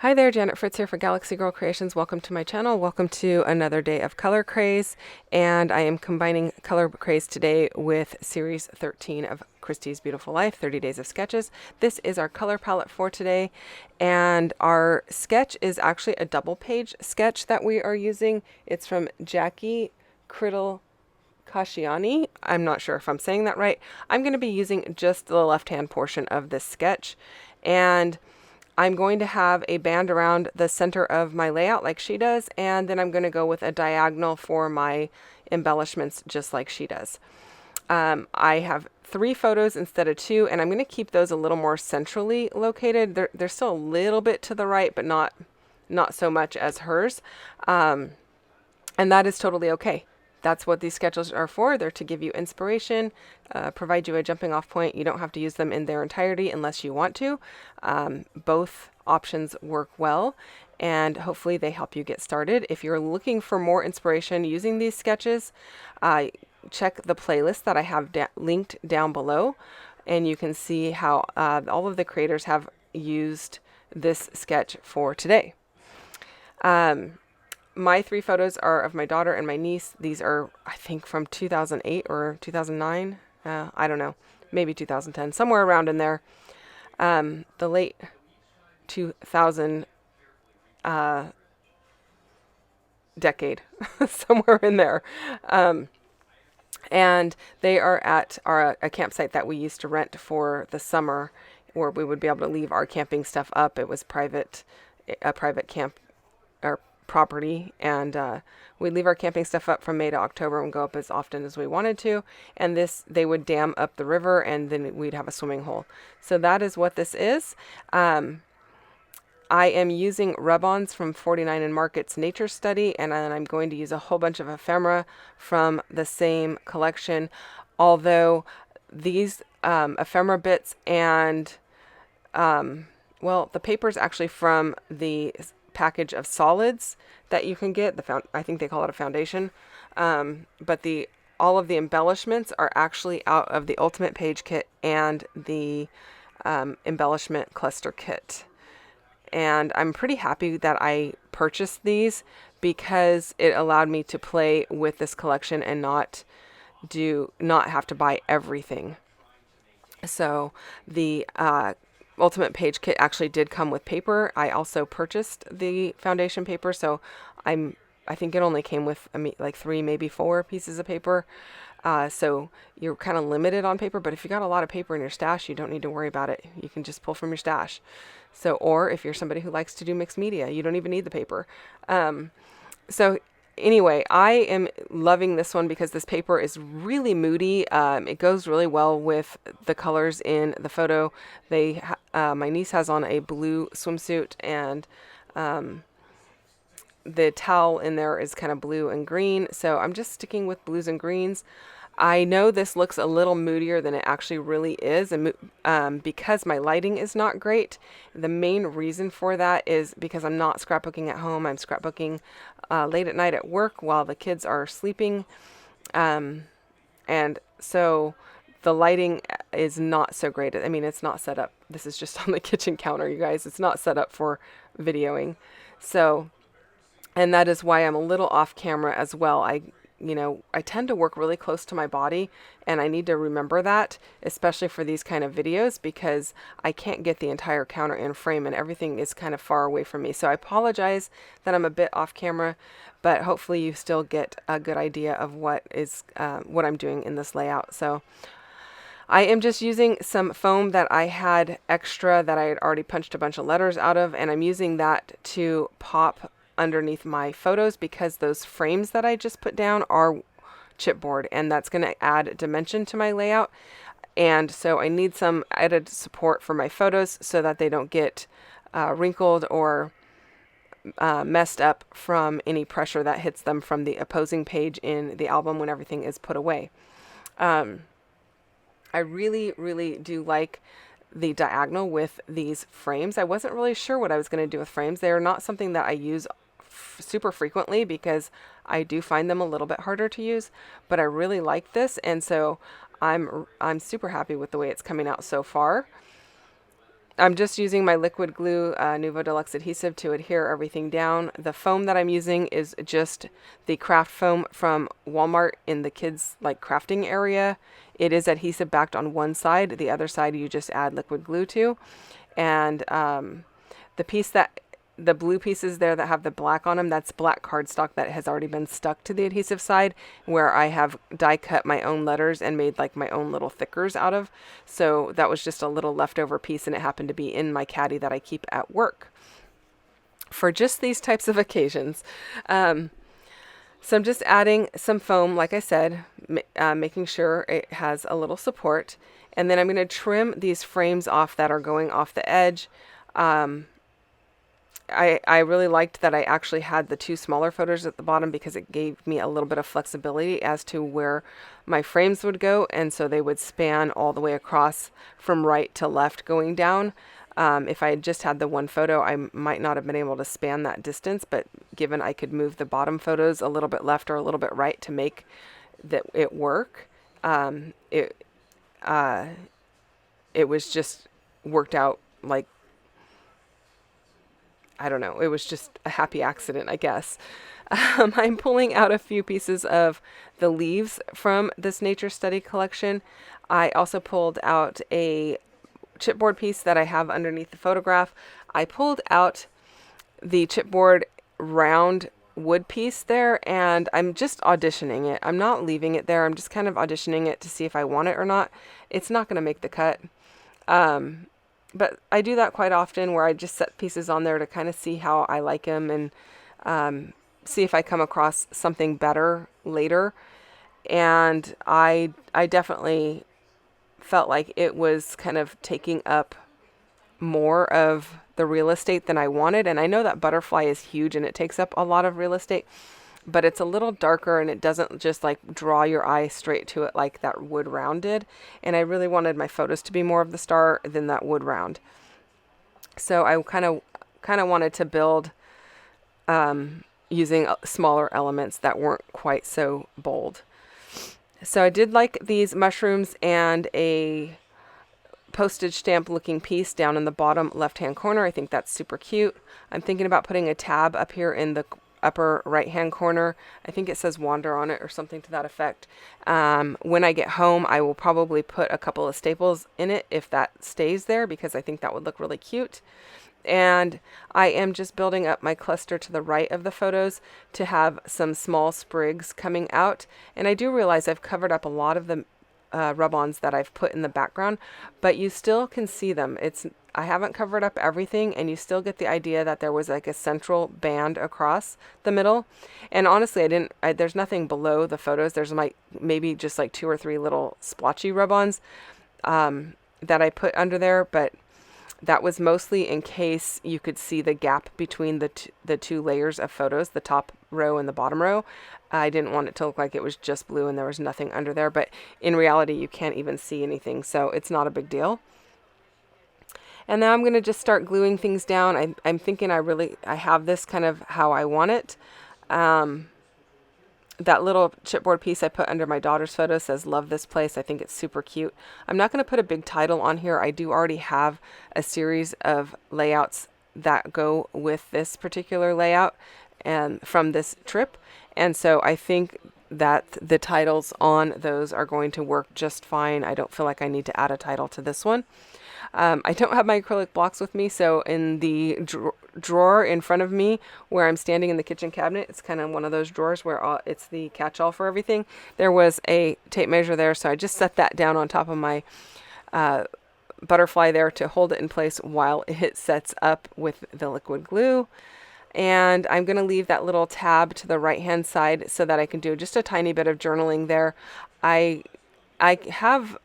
Hi there, Janet Fritz here for Galaxy Girl Creations. Welcome to my channel. Welcome to another day of Color Craze. And I am combining Color Craze today with Series 13 of Christie's Beautiful Life, 30 Days of Sketches. This is our color palette for today. And our sketch is actually a double page sketch that we are using. It's from Jackie Criddle Kashiani. I'm not sure if I'm saying that right. I'm going to be using just the left-hand portion of this sketch. And I'm going to have a band around the center of my layout like she does, and then I'm going to go with a diagonal for my embellishments just like she does. I have 3 photos instead of 2, and I'm going to keep those a little more centrally located. They're still a little bit to the right, but not so much as hers, and that is totally okay. That's what these sketches are for. They're to give you inspiration, provide you a jumping off point. You don't have to use them in their entirety unless you want to. Both options work well, and hopefully they help you get started. If you're looking for more inspiration using these sketches, check the playlist that I have linked down below, and you can see how all of the creators have used this sketch for today. My 3 photos are of my daughter and my niece. These are, I think, from 2008 or 2009. I don't know, maybe 2010, somewhere around in there. The late 2000 decade, somewhere in there. And they are at a campsite that we used to rent for the summer, where we would be able to leave our camping stuff up. It was a private camp or property, and we'd leave our camping stuff up from May to October and go up as often as we wanted to. And they would dam up the river, and then we'd have a swimming hole. So that is what this is. I am using rub-ons from 49 and Market's Nature Study, and then I'm going to use a whole bunch of ephemera from the same collection, although these ephemera bits and well, the paper is actually from the package of solids that you can get. I think they call it a foundation, but all of the embellishments are actually out of the Ultimate Page Kit and the embellishment cluster kit. And I'm pretty happy that I purchased these because it allowed me to play with this collection and not have to buy everything. So the Ultimate Page Kit actually did come with paper. I also purchased the foundation paper, so I think it only came with like 3, maybe 4 pieces of paper. So you're kind of limited on paper, but if you got a lot of paper in your stash, you don't need to worry about it. You can just pull from your stash. So, or if you're somebody who likes to do mixed media, you don't even need the paper. So anyway, I am loving this one because this paper is really moody. It goes really well with the colors in the photo. My niece has on a blue swimsuit, and the towel in there is kind of blue and green. So I'm just sticking with blues and greens. I know this looks a little moodier than it actually really is, and because my lighting is not great. The main reason for that is because I'm not scrapbooking at home. I'm scrapbooking late at night at work while the kids are sleeping, and so the lighting is not so great. I mean, it's not set up. This is just on the kitchen counter, you guys. It's not set up for videoing. So, and that is why I'm a little off camera as well. I tend to work really close to my body, and I need to remember that, especially for these kind of videos, because I can't get the entire counter in frame and everything is kind of far away from me. So I apologize that I'm a bit off camera, but hopefully you still get a good idea of what I'm doing in this layout. So I am just using some foam that I had extra that I had already punched a bunch of letters out of, and I'm using that to pop underneath my photos because those frames that I just put down are chipboard, and that's going to add dimension to my layout. And so I need some added support for my photos so that they don't get wrinkled or messed up from any pressure that hits them from the opposing page in the album when everything is put away. I really, really do like the diagonal with these frames. I wasn't really sure what I was going to do with frames. They are not something that I use super frequently because I do find them a little bit harder to use, but I really like this, and so I'm super happy with the way it's coming out so far. I'm just using my liquid glue Nuvo Deluxe adhesive to adhere everything down. The foam that I'm using is just the craft foam from Walmart in the kids like crafting area. It is adhesive backed on one side. The other side you just add liquid glue to. And the blue pieces there that have the black on them, that's black cardstock that has already been stuck to the adhesive side, where I have die cut my own letters and made like my own little thickers out of. So that was just a little leftover piece, and it happened to be in my caddy that I keep at work for just these types of occasions. So I'm just adding some foam, like I said, making sure it has a little support. And then I'm going to trim these frames off that are going off the edge. I really liked that I actually had the two smaller photos at the bottom because it gave me a little bit of flexibility as to where my frames would go, and so they would span all the way across from right to left going down. If I had just had the one photo, I might not have been able to span that distance, but given I could move the bottom photos a little bit left or a little bit right to make it work, it was just worked out like, I don't know, it was just a happy accident, I guess. I'm pulling out a few pieces of the leaves from this nature study collection. I also pulled out a chipboard piece that I have underneath the photograph. I pulled out the chipboard round wood piece there, and I'm just auditioning it. I'm not leaving it there. I'm just kind of auditioning it to see if I want it or not. It's not going to make the cut. But I do that quite often, where I just set pieces on there to kind of see how I like them, and see if I come across something better later. And I definitely felt like it was kind of taking up more of the real estate than I wanted. And I know that butterfly is huge and it takes up a lot of real estate, but it's a little darker and it doesn't just like draw your eye straight to it like that wood round did. And I really wanted my photos to be more of the star than that wood round. So I kind of wanted to build using smaller elements that weren't quite so bold. So I did like these mushrooms and a postage stamp looking piece down in the bottom left hand corner. I think that's super cute. I'm thinking about putting a tab up here in the upper right hand corner. I think it says wander on it or something to that effect. When I get home, I will probably put a couple of staples in it if that stays there, because I think that would look really cute. And I am just building up my cluster to the right of the photos to have some small sprigs coming out. And I do realize I've covered up a lot of the rub-ons that I've put in the background, but you still can see them. I haven't covered up everything, and you still get the idea that there was like a central band across the middle. And honestly, there's nothing below the photos. There's maybe just like 2 or 3 little splotchy rub-ons that I put under there, but that was mostly in case you could see the gap between the two layers of photos, the top row and the bottom row. I didn't want it to look like it was just blue and there was nothing under there, but in reality you can't even see anything, so it's not a big deal. And now I'm going to just start gluing things down. I'm thinking I have this kind of how I want it. That little chipboard piece I put under my daughter's photo says, "Love this place." I think it's super cute. I'm not going to put a big title on here. I do already have a series of layouts that go with this particular layout and from this trip. And so I think that the titles on those are going to work just fine. I don't feel like I need to add a title to this one. I don't have my acrylic blocks with me, so in the drawer in front of me where I'm standing in the kitchen cabinet, it's kind of one of those drawers where it's the catch-all for everything. There was a tape measure there, so I just set that down on top of my butterfly there to hold it in place while it sets up with the liquid glue. And I'm going to leave that little tab to the right-hand side so that I can do just a tiny bit of journaling there. I have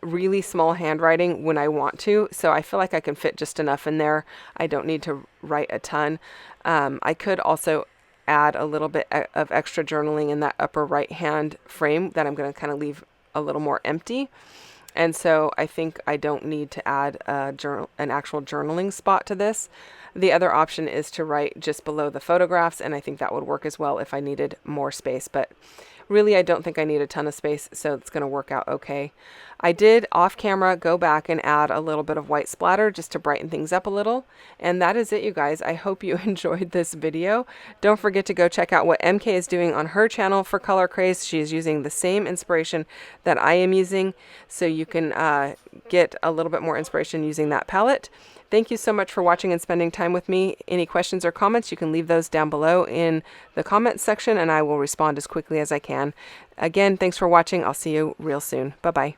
really small handwriting when I want to, so I feel like I can fit just enough in there. I don't need to write a ton. I could also add a little bit of extra journaling in that upper right hand frame that I'm going to kind of leave a little more empty. And so I think I don't need to add an actual journaling spot to this. The other option is to write just below the photographs, and I think that would work as well if I needed more space, but really I don't think I need a ton of space, so it's going to work out okay. I did off camera go back and add a little bit of white splatter just to brighten things up a little. And that is it, you guys. I hope you enjoyed this video. Don't forget to go check out what MK is doing on her channel for Color Craze. She is using the same inspiration that I am using, so you can get a little bit more inspiration using that palette. Thank you so much for watching and spending time with me. Any questions or comments, you can leave those down below in the comments section, and I will respond as quickly as I can. Again, thanks for watching. I'll see you real soon. Bye-bye.